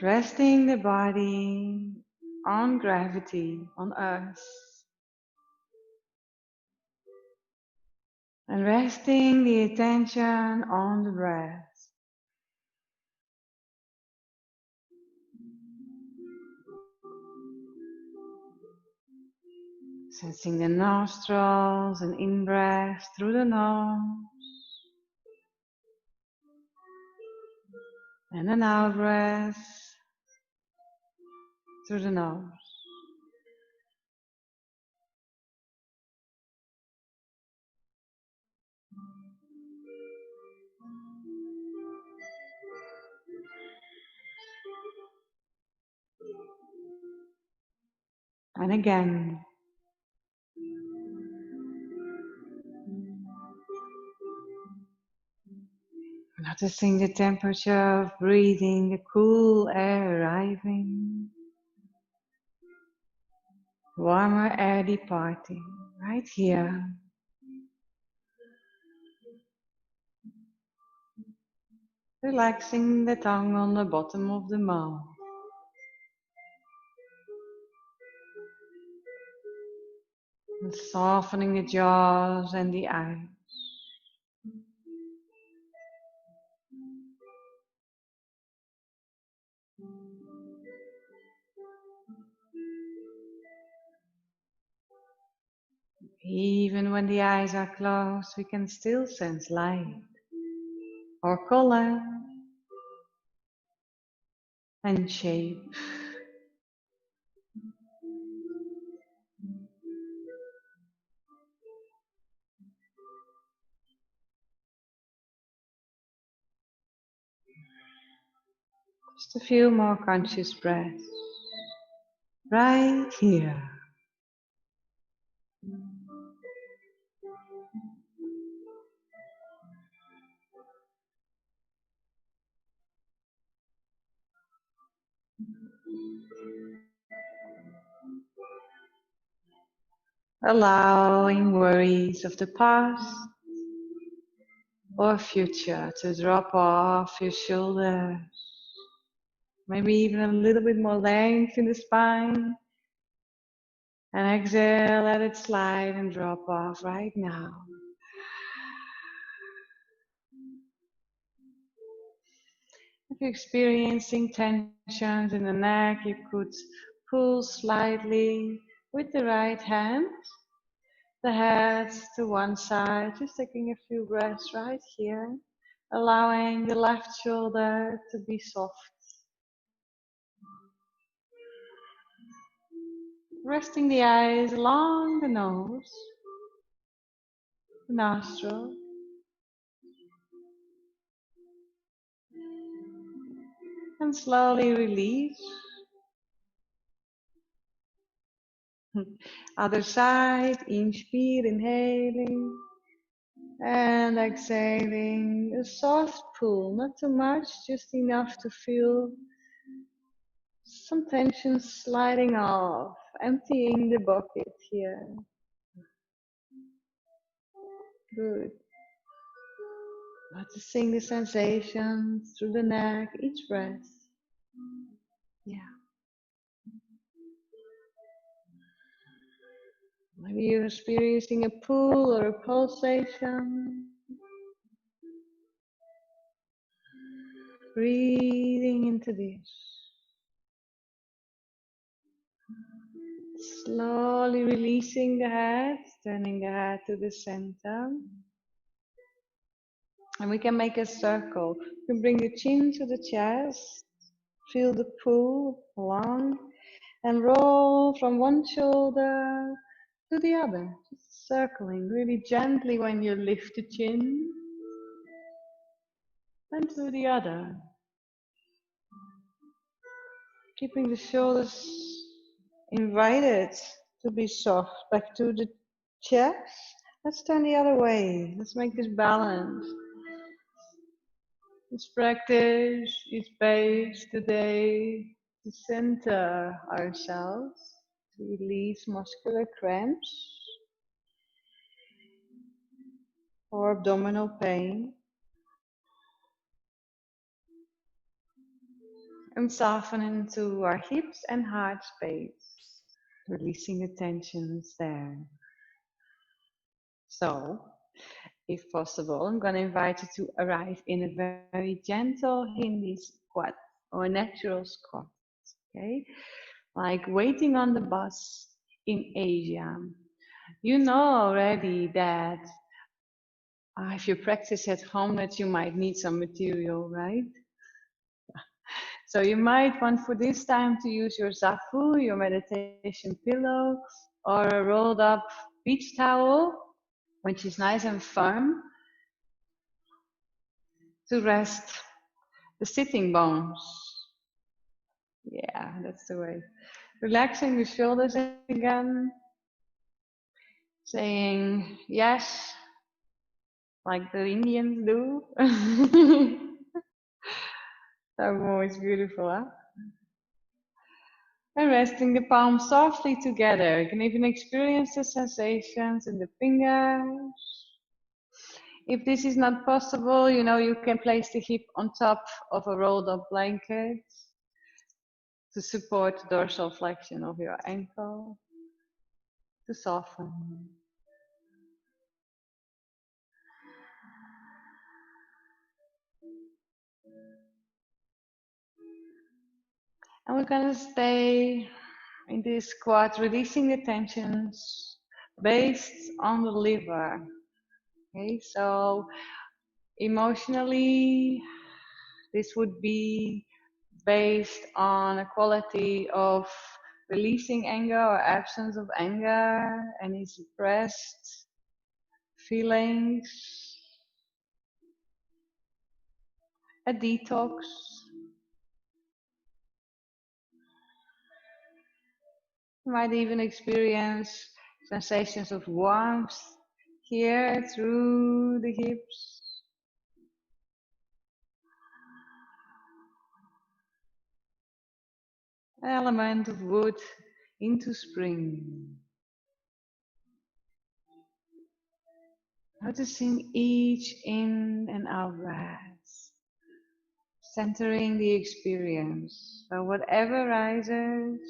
Resting the body on gravity, on earth. And resting the attention on the breath. Sensing the nostrils and in-breath through the nose. And an out-breath through the nose. And again. Noticing the temperature of breathing, the cool air arriving, warmer air departing, right here. Relaxing the tongue on the bottom of the mouth. And softening the jaws and the eyes. Even when the eyes are closed, we can still sense light or color and shape. Just a few more conscious breaths right here. Allowing worries of the past or future to drop off your shoulders. Maybe even a little bit more length in the spine. And exhale, let it slide and drop off right now. If you're experiencing tensions in the neck, you could pull slightly with the right hand, the head to one side, just taking a few breaths right here, allowing the left shoulder to be soft. Resting the eyes along the nose, the nostril. And slowly release. Other side, inspire, inhaling. And exhaling, a soft pull, not too much, just enough to feel some tension sliding off, emptying the bucket here. Good. Noticing the sensations through the neck, each breath. Yeah. Maybe you're experiencing a pull or a pulsation. Breathing into this. Slowly releasing the head, turning the head to the center. And we can make a circle. You can bring the chin to the chest, feel the pull along, and roll from one shoulder to the other. Just circling really gently when you lift the chin, and to the other. Keeping the shoulders invited to be soft, back to the chest. Let's turn the other way. Let's make this balance. This practice is based today to center ourselves, to release muscular cramps or abdominal pain. And soften into our hips and heart space, releasing the tensions there. So, if possible, I'm going to invite you to arrive in a very gentle Hindi squat or natural squat. Okay, like waiting on the bus in Asia. You know already that if you practice at home, that you might need some material, right? So you might want for this time to use your zafu, your meditation pillow, or a rolled up beach towel, which is nice and firm, to rest the sitting bones. Yeah, that's the way. Relaxing the shoulders again, saying yes, like the Indians do. So it's beautiful, huh? And resting the palms softly together. You can even experience the sensations in the fingers. If this is not possible, you can place the hip on top of a rolled up blanket to support the dorsal flexion of your ankle, to soften. And we're going to stay in this squat, releasing the tensions based on the liver. Okay, so emotionally, this would be based on a quality of releasing anger or absence of anger, any suppressed feelings, a detox. You might even experience sensations of warmth here through the hips. An element of wood into spring. Noticing each in and out breath, centering the experience. So whatever rises,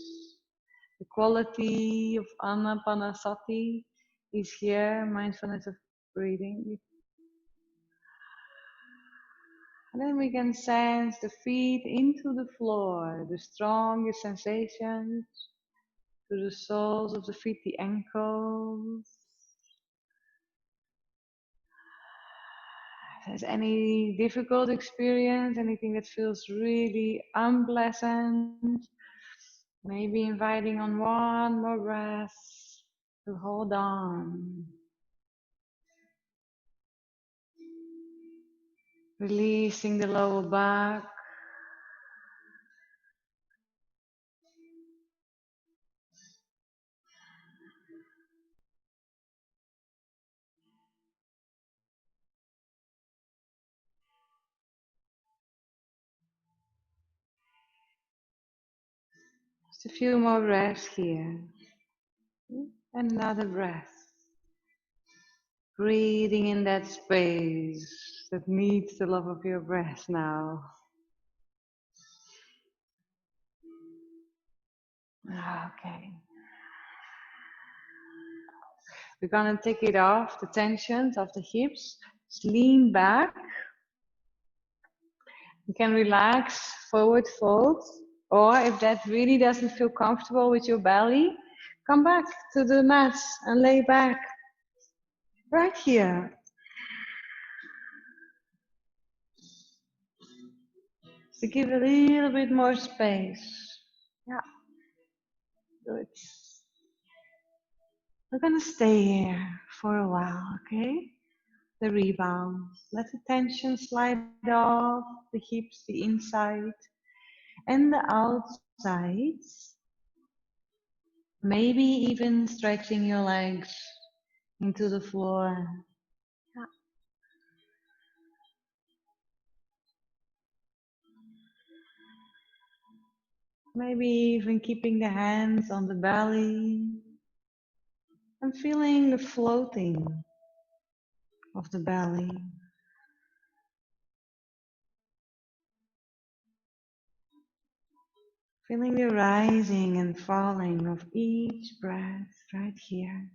the quality of anapanasati is here, mindfulness of breathing. And then we can sense the feet into the floor, the strongest sensations to the soles of the feet, the ankles. If there's any difficult experience, anything that feels really unpleasant, maybe inviting on one more breath to hold on. Releasing the lower back. Just a few more breaths here. Another breath. Breathing in that space that needs the love of your breath now. Okay. We're gonna take it off, the tensions of the hips. Just lean back. You can relax, forward fold. Or if that really doesn't feel comfortable with your belly, come back to the mat and lay back. Right here. To give a little bit more space. Yeah. Good. We're gonna stay here for a while, okay? The rebound. Let the tension slide off the hips, the inside and the outside. Maybe even stretching your legs into the floor. Yeah. Maybe even keeping the hands on the belly and feeling the floating of the belly. Feeling the rising and falling of each breath right here.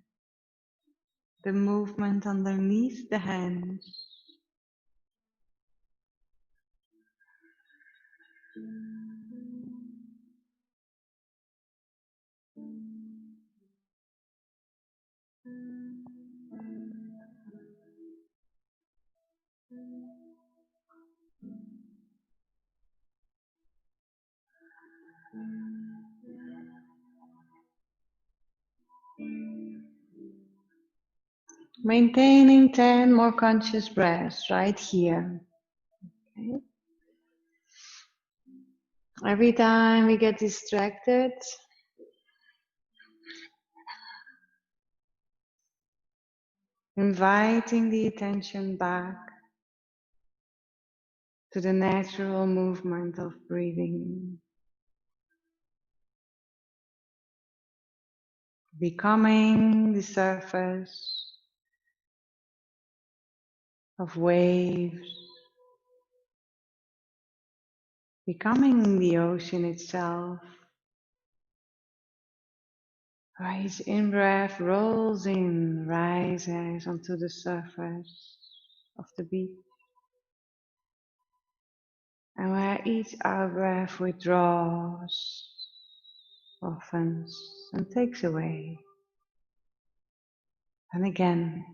The movement underneath the hands. Maintaining 10 more conscious breaths right here. Okay. Every time we get distracted, inviting the attention back to the natural movement of breathing, becoming the surface of waves, becoming the ocean itself. Where each in-breath rolls in, rises onto the surface of the beach. And where each out-breath withdraws, softens, and takes away. And again.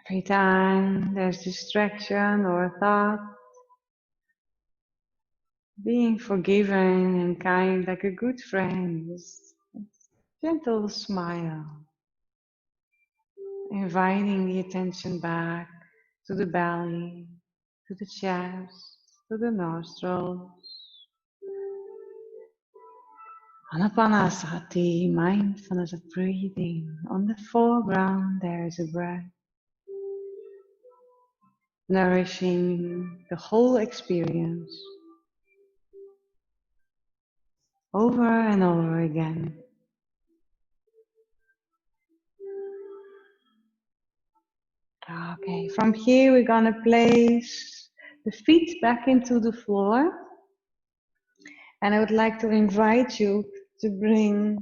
Every time there's distraction or thought, being forgiving and kind like a good friend, gentle smile, inviting the attention back to the belly, to the chest, to the nostrils. Anapanasati, mindfulness of breathing. On the foreground there is a breath, nourishing the whole experience. Over and over again. Okay, from here we're gonna place the feet back into the floor. And I would like to invite you to bring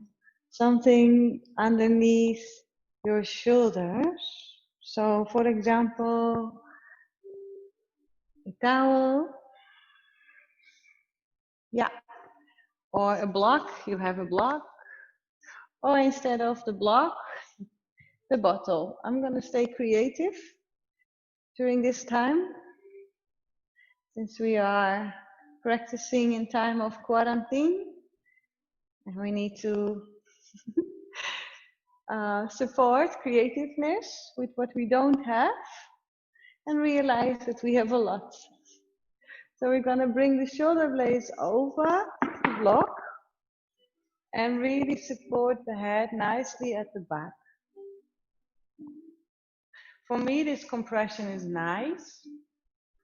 something underneath your shoulders. So for example, a towel. Yeah. Or a block, you have a block. Or instead of the block, the bottle. I'm gonna stay creative during this time, since we are practicing in time of quarantine, and we need to support creativeness with what we don't have, and realize that we have a lot. So we're gonna bring the shoulder blades over the block, and really support the head nicely at the back. For me, this compression is nice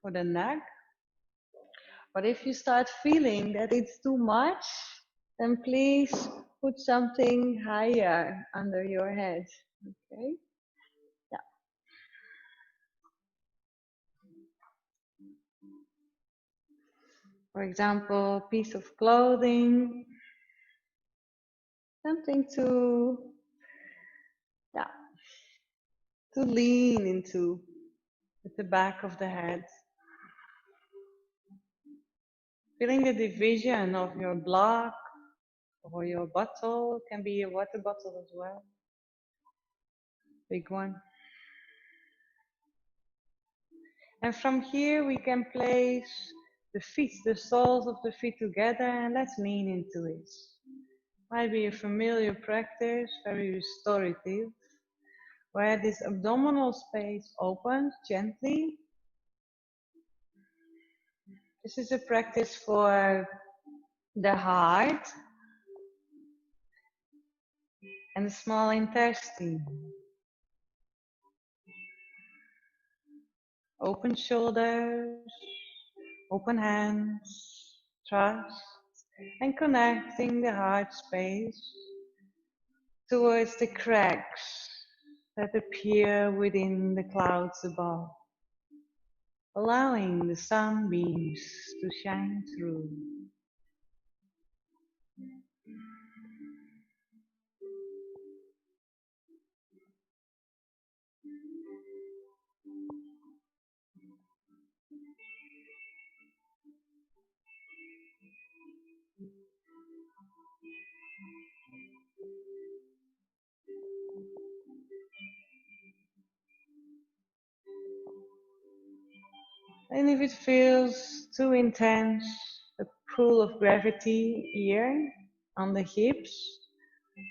for the neck. But if you start feeling that it's too much, then please put something higher under your head. Okay? Yeah. For example, a piece of clothing, something to lean into at the back of the head. Feeling the division of your block or your bottle, can be a water bottle as well. Big one. And from here we can place the feet, the soles of the feet together, and let's lean into it. Might be a familiar practice, very restorative, where this abdominal space opens gently. This is a practice for the heart and the small intestine. Open shoulders, open hands, trust, and connecting the heart space towards the cracks that appear within the clouds above, allowing the sunbeams to shine through. And if it feels too intense, a pull of gravity here on the hips,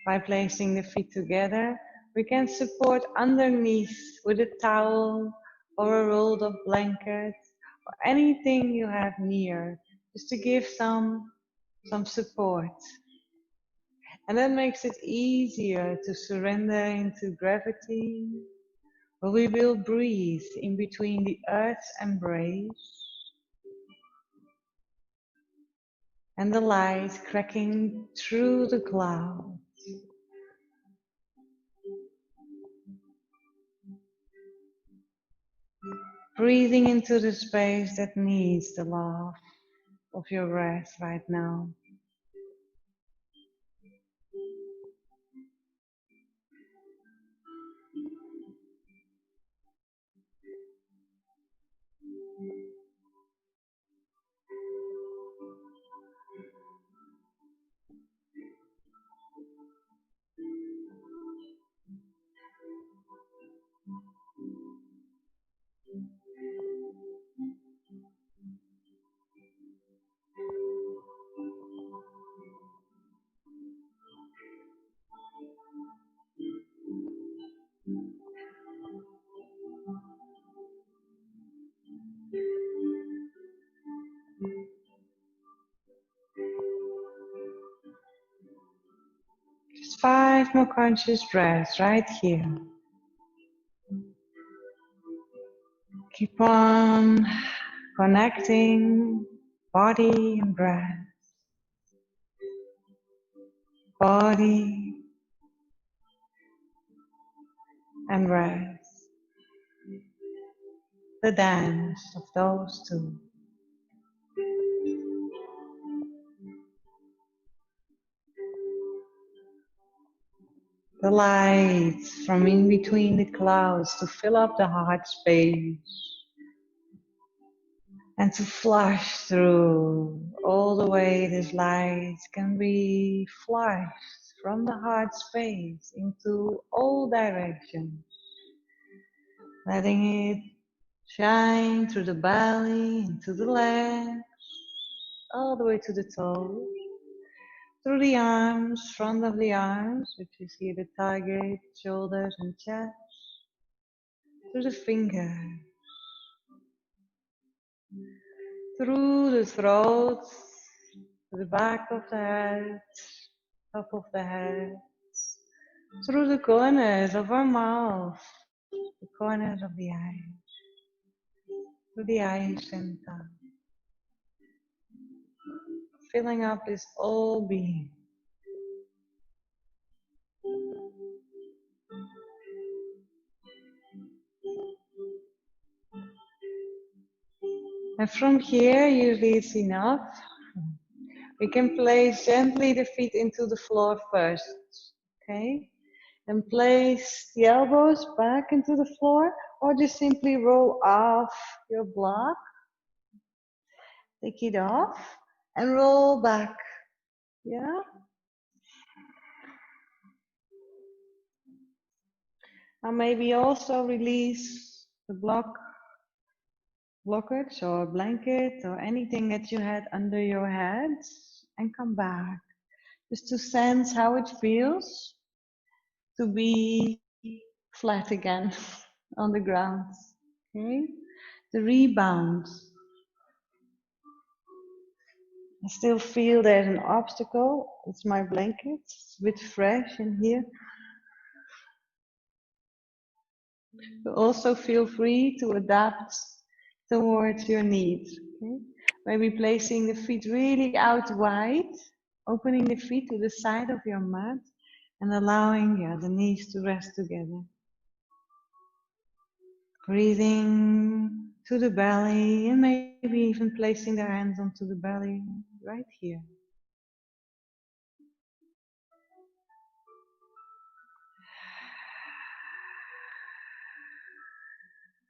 by placing the feet together, we can support underneath with a towel or a rolled up blanket or anything you have near, just to give some support. And that makes it easier to surrender into gravity, where we will breathe in between the earth's embrace and the light cracking through the clouds. Breathing into the space that needs the love of your breath right now. Just 5 more conscious breaths right here. Keep on connecting body and breath, body and breath, the dance of those two. The light from in between the clouds to fill up the heart space and to flush through all the way this light can be flushed from the heart space into all directions, letting it shine through the belly, into the legs, all the way to the toes, through the arms, front of the arms, which is here the target, shoulders and chest, through the fingers, through the throat, to the back of the head, top of the head, through the corners of our mouth, the corners of the eyes, through the eye center, filling up this whole being. And from here, usually it's enough. We can place gently the feet into the floor first, okay? And place the elbows back into the floor, or just simply roll off your block. Take it off and roll back, yeah? Now maybe also release the blockage or blanket or anything that you had under your head and come back. Just to sense how it feels to be flat again on the ground. Okay? The rebound. I still feel there's an obstacle. It's my blanket. It's a bit fresh in here. You also feel free to adapt towards your needs. Okay? Maybe placing the feet really out wide, opening the feet to the side of your mat and allowing the knees to rest together. Breathing to the belly and maybe even placing the hands onto the belly right here.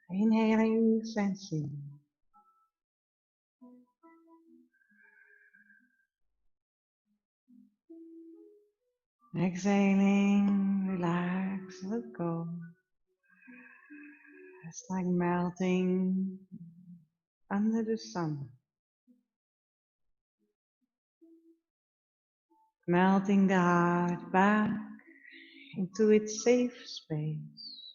Inhaling, sensing. Exhaling, relax, let go. It's like melting under the sun. Melting the heart back into its safe space.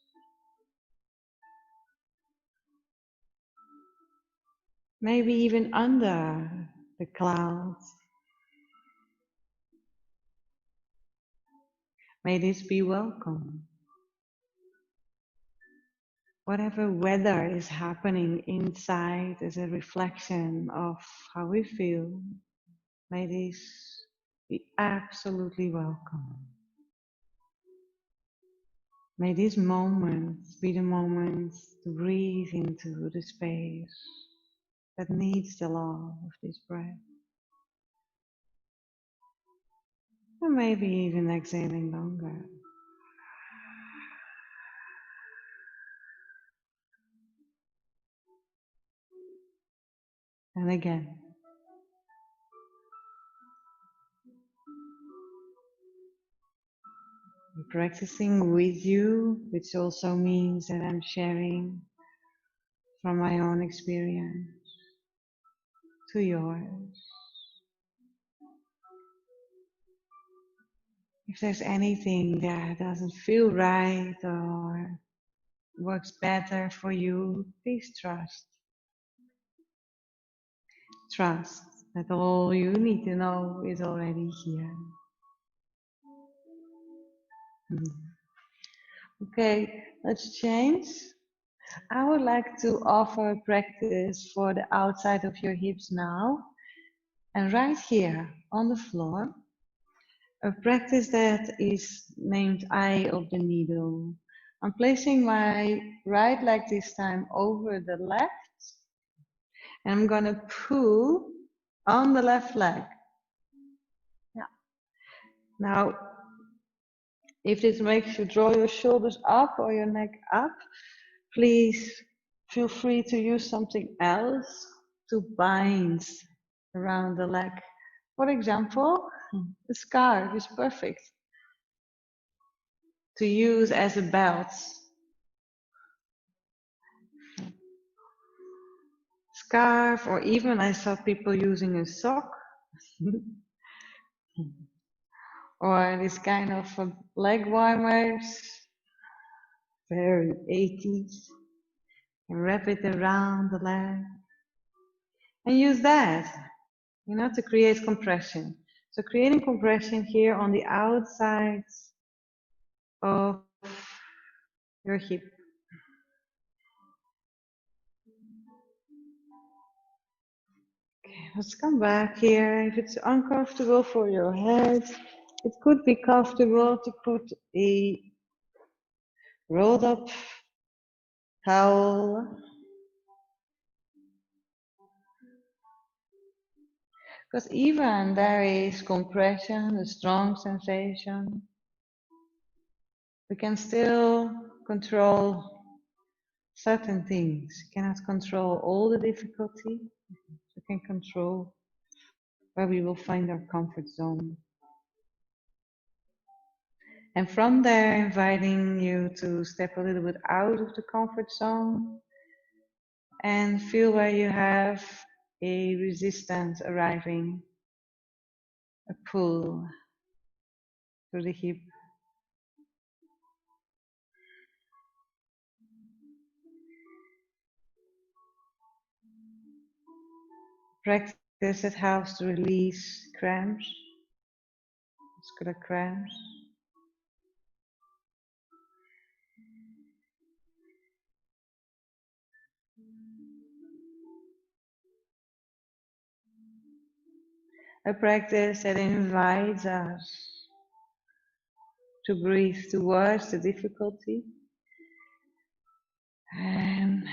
Maybe even under the clouds. May this be welcome. Whatever weather is happening inside is a reflection of how we feel. May this be absolutely welcome. May these moments be the moments to breathe into the space that needs the love of this breath. Or maybe even exhaling longer. And again. I'm practicing with you, which also means that I'm sharing from my own experience to yours. If there's anything that doesn't feel right or works better for you, please trust. Trust that all you need to know is already here. Okay, let's change. I would like to offer a practice for the outside of your hips now. And right here on the floor, a practice that is named Eye of the Needle. I'm placing my right leg this time over the left, and I'm gonna pull on the left leg. Yeah. Now, if this makes you draw your shoulders up or your neck up, please feel free to use something else to bind around the leg. For example, a scarf is perfect to use as a belt. Scarf, or even I saw people using a sock or this kind of leg warmers, very 80s, and wrap it around the leg and use that, to create compression. So creating compression here on the outside of your hip. Okay, let's come back here. If it's uncomfortable for your head, it could be comfortable to put a rolled up towel, because even there is compression, a strong sensation, we can still control certain things. We cannot control all the difficulty. We can control where we will find our comfort zone. And from there, inviting you to step a little bit out of the comfort zone and feel where you have a resistance arriving, a pull through the hip. Practice that helps to release cramps, muscular cramps. A practice that invites us to breathe towards the difficulty and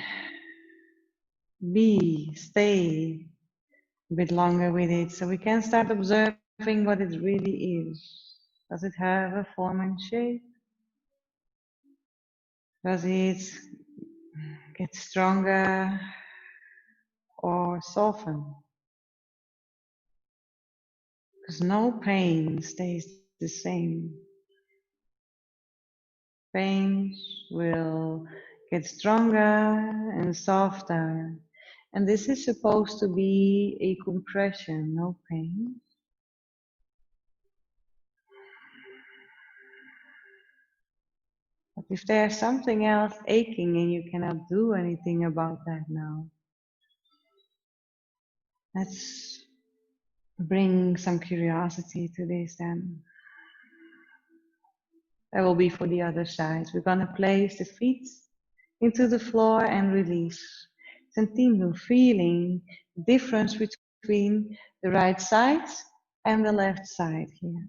stay a bit longer with it so we can start observing what it really is. Does it have a form and shape? Does it get stronger or soften? Because no pain stays the same. Pain will get stronger and softer. And this is supposed to be a compression, no pain. But if there's something else aching and you cannot do anything about that now, let's bring some curiosity to this then. That will be for the other side. We're going to place the feet into the floor and release. Continue feeling the difference between the right side and the left side here.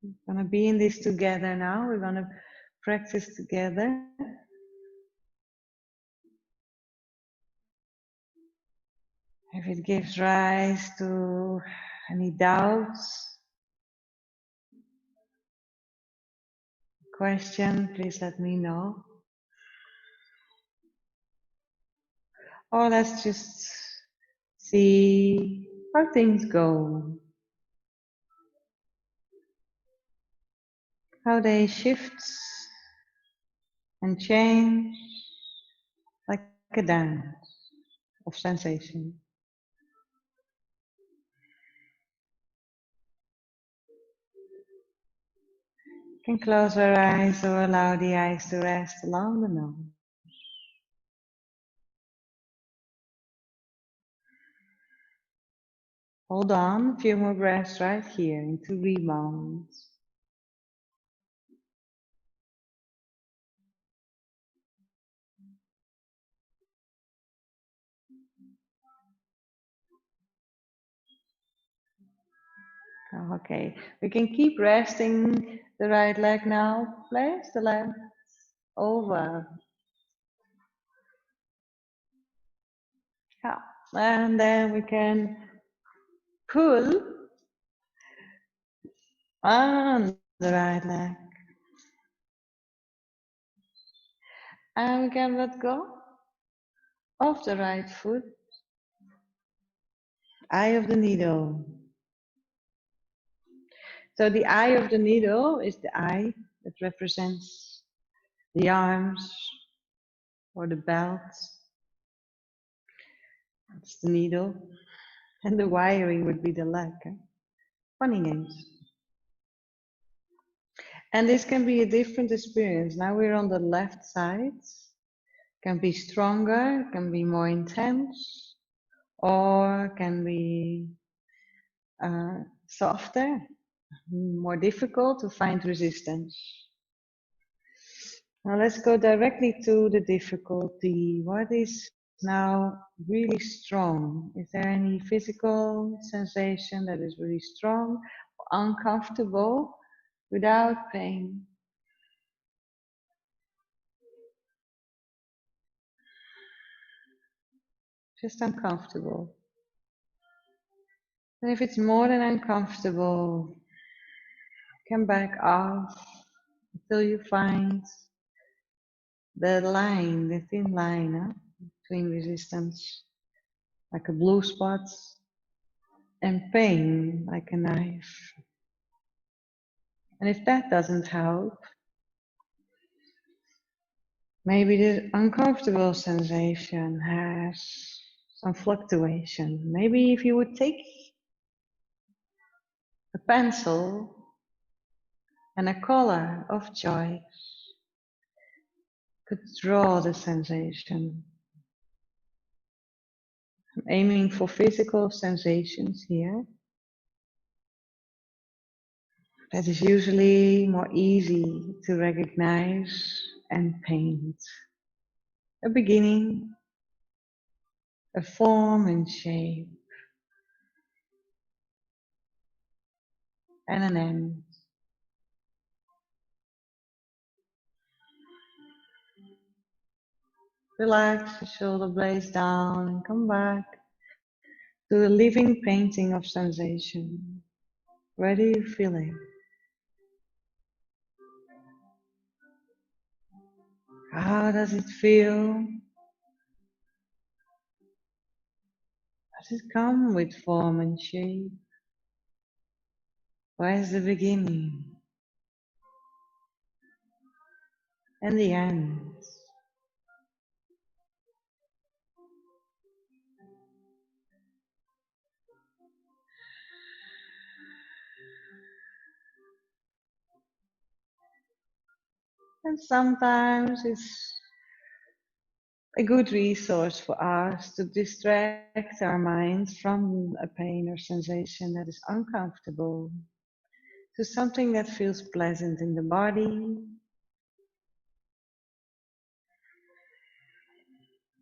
We're going to be in this together now. We're going to practice together. If it gives rise to any doubts, question, please let me know. Or let's just see how things go. How they shift and change like a dance of sensation. You can close our eyes or allow the eyes to rest along the nose. Hold on, a few more breaths right here into rebound. Okay, we can keep resting the right leg now. Place the leg over. Yeah. And then we can pull on the right leg. And we can let go of the right foot. Eye of the needle. So the eye of the needle is the eye that represents the arms or the belt. That's the needle. And the wiring would be the leg. Funny names. And this can be a different experience. Now we're on the left side. Can be stronger, can be more intense, or can be softer, more difficult to find resistance. Now let's go directly to the difficulty. What is now really strong? Is there any physical sensation that is really strong, uncomfortable, without pain? Just uncomfortable. And if it's more than uncomfortable, come back off until you find the line, the thin line between resistance, like a blue spot, and pain, like a knife. And if that doesn't help, maybe the uncomfortable sensation has some fluctuation. Maybe if you would take a pencil and a color of choice, could draw the sensation. I'm aiming for physical sensations here. That is usually more easy to recognize and paint. A beginning, a form and shape. and an end. Relax the shoulder blades down and come back to the living painting of sensation. Where do you feel it? How does it feel? Does it come with form and shape? Where's the beginning and the end? And sometimes it's a good resource for us to distract our minds from a pain or sensation that is uncomfortable to something that feels pleasant in the body,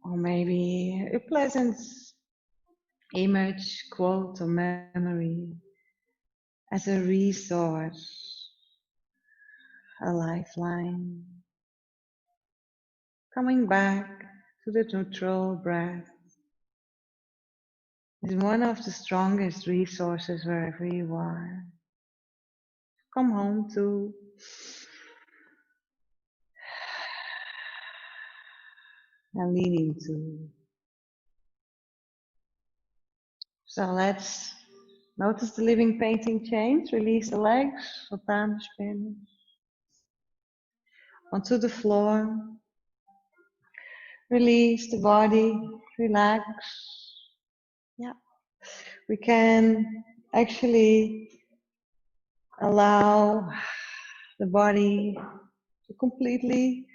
or maybe a pleasant image, quote, or memory as a resource, a lifeline. Coming back to the neutral breath is one of the strongest resources wherever you are. Come home to and lean into. So let's notice the living painting change. Release the legs, down the spin, onto the floor. Release the body, relax. Yeah, we can actually allow the body to completely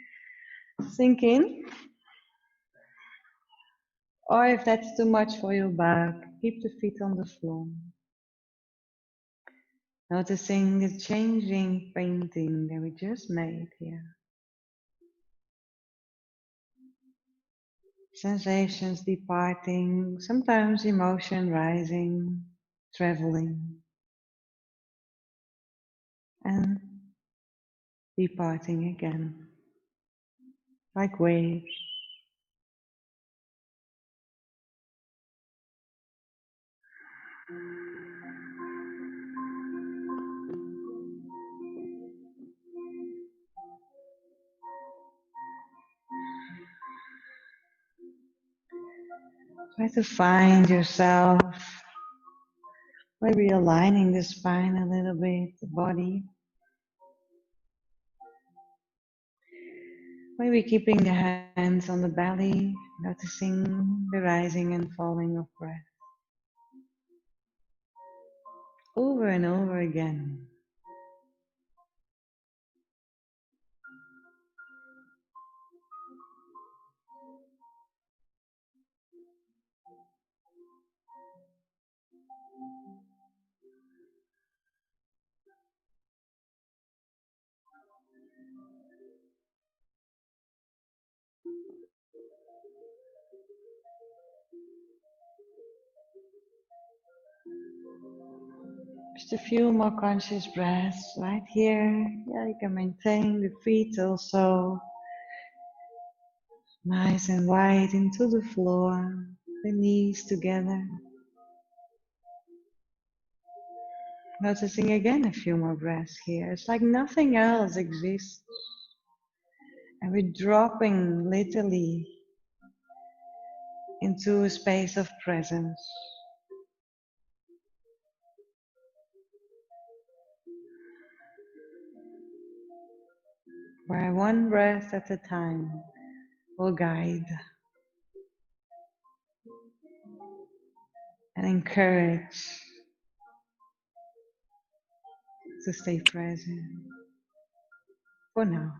sink in. Or if that's too much for your back, keep the feet on the floor. Noticing the changing painting that we just made here. Sensations departing, sometimes emotion rising, traveling, and departing again, like waves. Try to find yourself, maybe aligning the spine a little bit, the body. Maybe keeping the hands on the belly, noticing the rising and falling of breath. Over and over again. Just a few more conscious breaths right here. Yeah, you can maintain the feet also nice and wide into the floor, the knees together. Noticing again a few more breaths here. It's like nothing else exists. And we're dropping literally into a space of presence, where one breath at a time will guide and encourage to stay present for now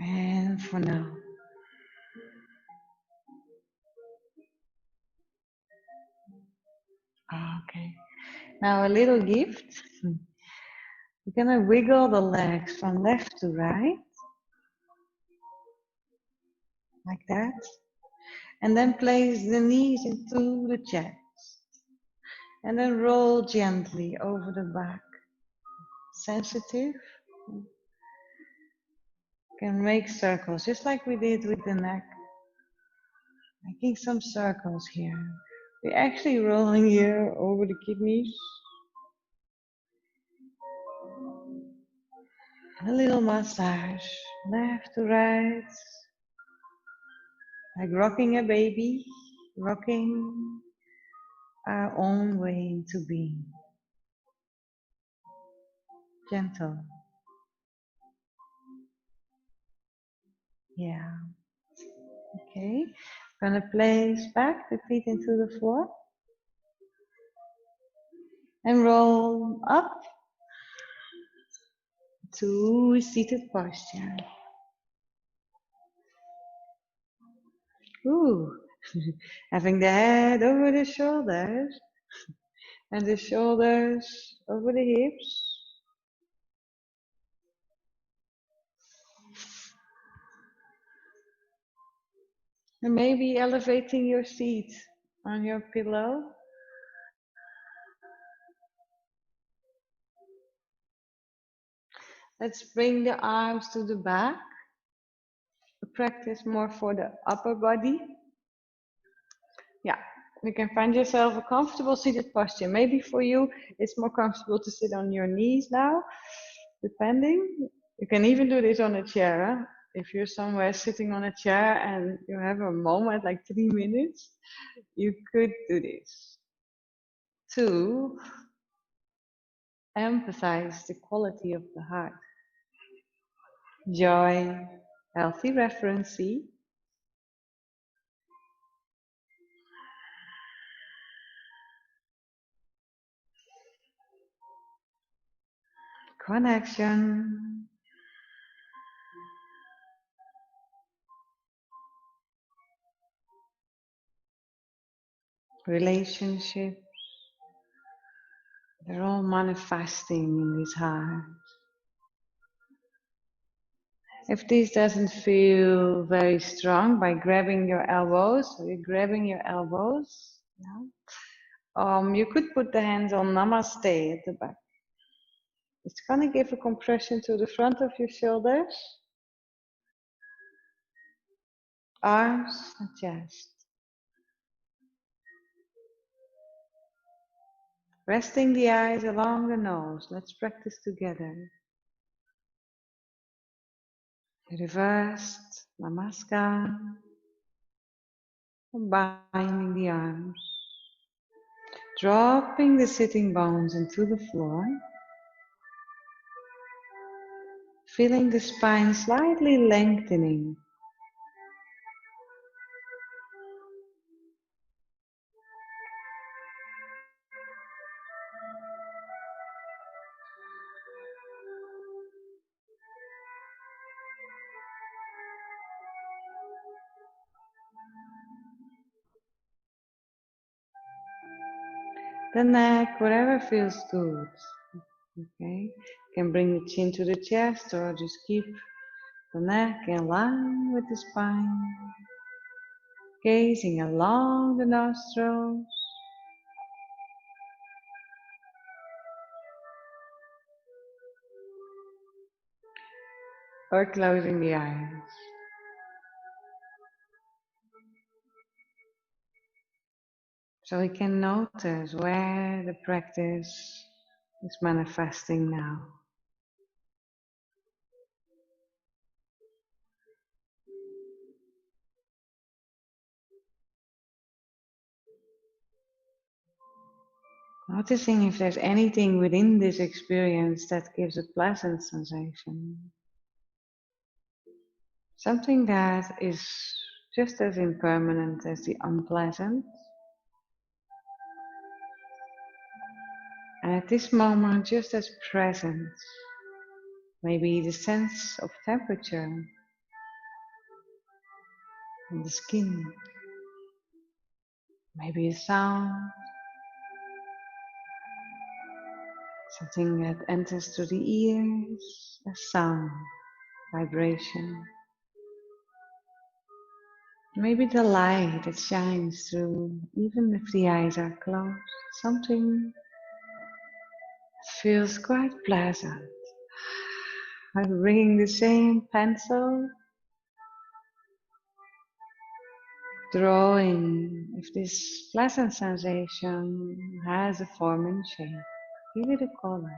and for now. Okay, now a little gift. You're gonna wiggle the legs from left to right, like that, and then place the knees into the chest. And then roll gently over the back. Sensitive. Can make circles, just like we did with the neck. Making some circles here. We're actually rolling here over the kidneys. A little massage, left to right. Like rocking a baby, rocking our own way into being. Gentle. Yeah. Okay. Gonna place back the feet into the floor. And roll up to seated posture. Ooh. Having the head over the shoulders. And the shoulders over the hips. And maybe elevating your seat on your pillow. Let's bring the arms to the back. Practice more for the upper body. Yeah, you can find yourself a comfortable seated posture. Maybe for you, it's more comfortable to sit on your knees now, depending. You can even do this on a chair. Huh? If you're somewhere sitting on a chair and you have a moment, like 3 minutes, you could do this. To emphasize the quality of the heart. Joy, healthy referency. Connection. Relationship. They're all manifesting in this heart. If this doesn't feel very strong, by grabbing your elbows, so you're grabbing your elbows. Yeah. You could put the hands on Namaste at the back. It's gonna give a compression to the front of your shoulders, arms, and chest. Resting the eyes along the nose. Let's practice together. Reversed Namaskar. Binding the arms. Dropping the sitting bones into the floor. Feeling the spine slightly lengthening. The neck, wherever feels good. Okay, you can bring the chin to the chest or just keep the neck in line with the spine. Gazing along the nostrils. Or closing the eyes. So we can notice where the practice is manifesting now. Noticing if there's anything within this experience that gives a pleasant sensation. Something that is just as impermanent as the unpleasant. And at this moment, just as present, maybe the sense of temperature in the skin, maybe a sound, something that enters through the ears, a sound, vibration. Maybe the light that shines through, even if the eyes are closed, something feels quite pleasant. Like bringing the same pencil, drawing if this pleasant sensation has a form and shape. Give it a color.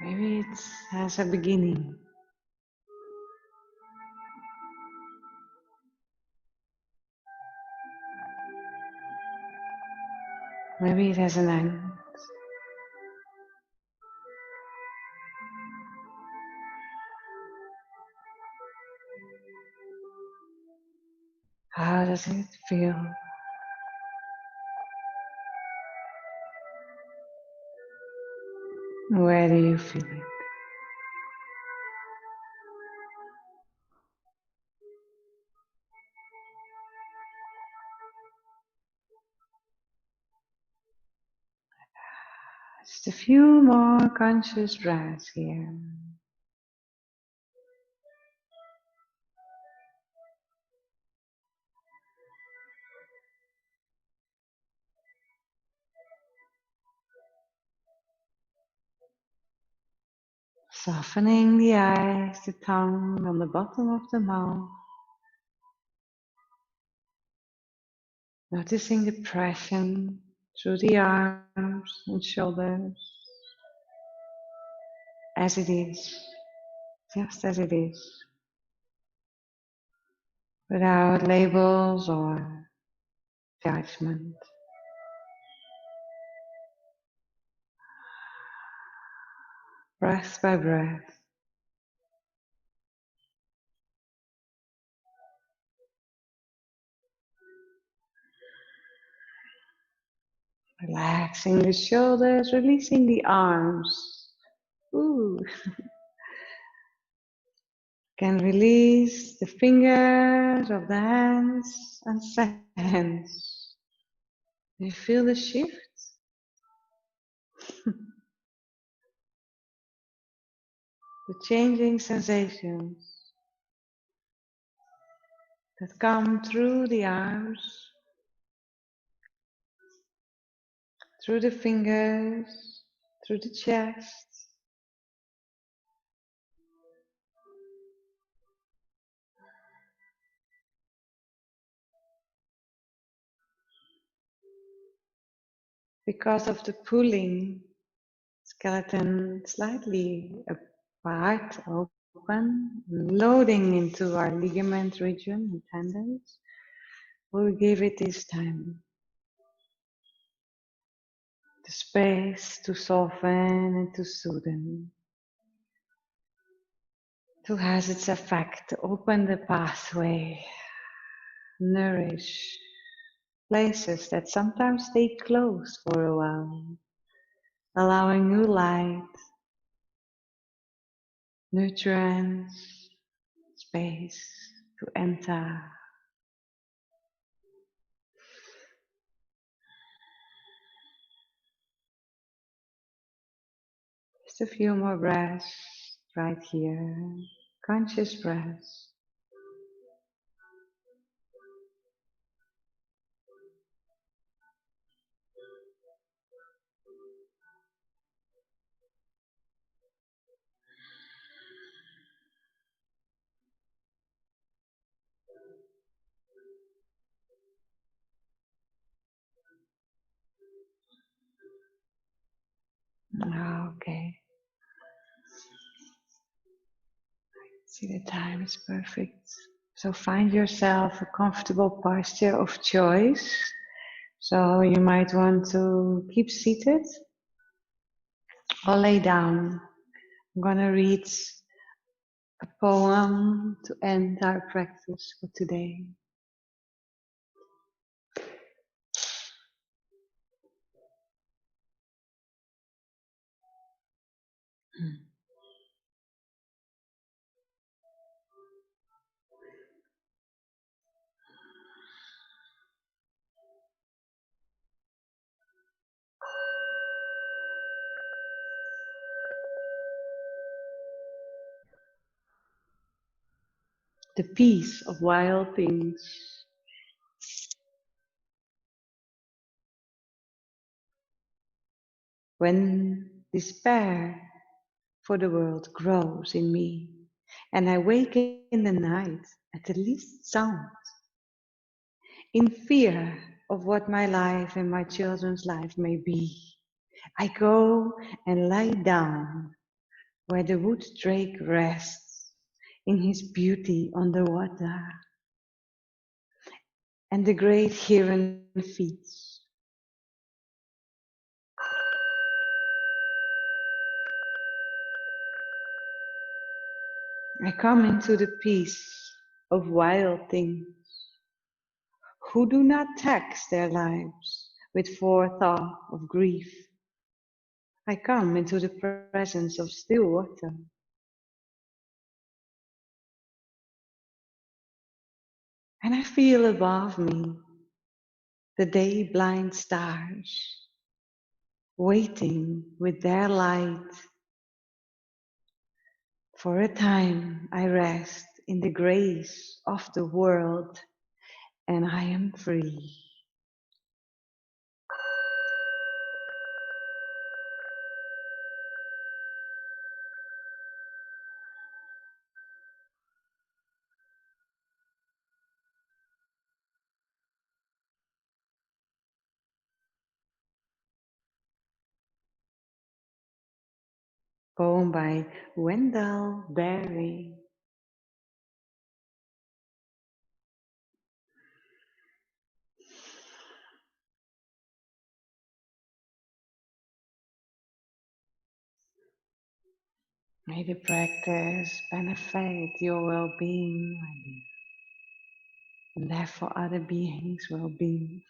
Maybe it has a beginning. Maybe it has an end. How does it feel? Where do you feel it? Just a few more conscious breaths here. Softening the eyes, the tongue on the bottom of the mouth. Noticing the pressure through the arms and shoulders as it is, just as it is, without labels or judgment. Breath by breath. Relaxing the shoulders, releasing the arms. Ooh. Can release the fingers of the hands and hands. Do you feel the shift? The changing sensations that come through the arms, through the fingers, through the chest. Because of the pulling, skeleton slightly apart, open, loading into our ligament region and tendons. We'll give it this time the space to soften and to soothe, to has its effect, to open the pathway, nourish places that sometimes stay closed for a while, allowing new light, nutrients, space to enter. Just a few more breaths right here, conscious breaths. Okay. See, the time is perfect. So find yourself a comfortable posture of choice. So you might want to keep seated or lay down. I'm gonna read a poem to end our practice for today. the peace of wild things. When despair for the world grows in me, and I wake in the night at the least sound, in fear of what my life and my children's life may be, I go and lie down where the wood drake rests in his beauty on the water, and the great heron feeds. I come into the peace of wild things who do not tax their lives with forethought of grief. I come into the presence of still water, and I feel above me the day-blind stars waiting with their light. For a time I rest in the grace of the world, and I am free. Poem by Wendell Berry. May the practice benefit your well-being, my dear, and therefore other beings' well-being.